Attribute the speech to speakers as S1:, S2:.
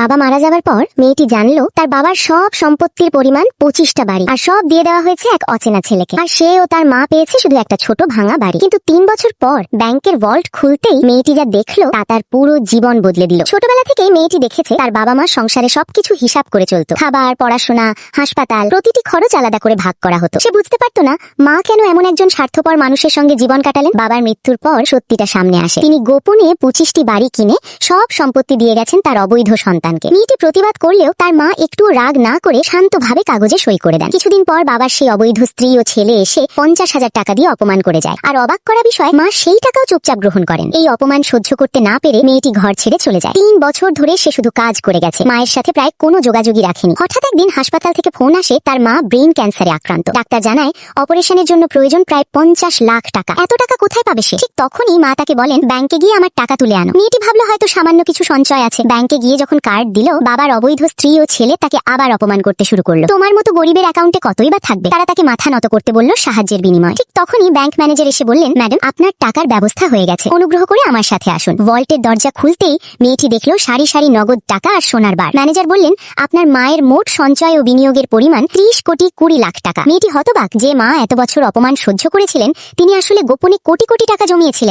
S1: বাবা মারা যাবার পর মেয়েটি জানলো তার বাবার সব সম্পত্তির পরিমাণ 25টা বাড়ি, আর সব দিয়ে দেওয়া হয়েছে এক অচেনা ছেলেকে। আর সে ও তার মা পেয়েছে শুধু একটা ছোট ভাঙা বাড়ি। কিন্তু 3 বছর পর ব্যাংকের ভল্ট খুলতেই মেয়েটি যা দেখলো তা তার পুরো জীবন বদলে দিল। ছোটবেলা থেকেই মেয়েটি দেখেছে তার বাবা মা সংসারে সবকিছু হিসাব করে চলতো। খাবার, পড়াশোনা, হাসপাতাল, প্রতিটি খরচ আলাদা করে ভাগ করা হতো। সে বুঝতে পারতো না মা কেন এমন একজন স্বার্থপর মানুষের সঙ্গে জীবন কাটালেন। বাবার মৃত্যুর পর সত্যিটা সামনে আসে। তিনি গোপনে 25টি বাড়ি কিনে সব সম্পত্তি দিয়ে গেছেন তার অবৈধ সন্তানকে। মেয়েটি প্রতিবাদ করলেও তার মা একটু রাগ না করে শান্তভাবে কাগজে সই করে দেন। কিছুদিন পর বাবার সেই অবৈধ স্ত্রী ও ছেলে এসে 50,000 টাকা দিয়ে অপমান করে যায়। আর অবাক করা বিষয়, মা সেই টাকাও চুপচাপ গ্রহণ করেন। এই অপমান সহ্য করতে না পেরে মেয়েটি ঘর ছেড়ে চলে যায়। 3 বছর ধরে সে শুধু কাজ করে গেছে, মায়ের সাথে প্রায় কোনো যোগাযোগই রাখেনি। হঠাৎ একদিন হাসপাতাল থেকে ফোন আসে তার মা ব্রেন ক্যান্সারে আক্রান্ত। ডাক্তার জানায় অপারেশনের জন্য প্রয়োজন প্রায় 50 লাখ টাকা। এত টাকা কোথায় পাবে সে? ঠিক তখনই মা তাকে বলেন ব্যাংকে গিয়ে আমার টাকা তুলে আনো। মেয়েটি ভাবলো হয়তো সামান্য কিছু সঞ্চয় আছে। ব্যাংকে গিয়ে যখন কার্ড দিল, বাবার অবৈধ স্ত্রী ও ছেলে তাকে আবার অপমান করতে শুরু করলো। তোমার মতো গরিবের অ্যাকাউন্টে কতই বা থাকবে। তারা তাকে মাথা নত করতে বলল সাহায্যের বিনিময়ে। ঠিক তখনই ব্যাংক ম্যানেজার এসে বললেন, ম্যাডাম আপনার টাকার ব্যবস্থা হয়ে গেছে, অনুগ্রহ করে আমার সাথে আসুন। ভল্টের দরজা খুলতেই মেয়েটি দেখলো সারি সারি নগদ টাকা আর সোনার বার। ম্যানেজার বললেন আপনার মায়ের মোট সঞ্চয় ও বিনিয়োগের পরিমাণ 30,20,00,000 টাকা। মেয়েটি হতবাক যে মা এত বছর অপমান সহ্য করেছিলেন তিনি আসলে গোপনে কোটি কোটি টাকা জমিয়েছিলেন।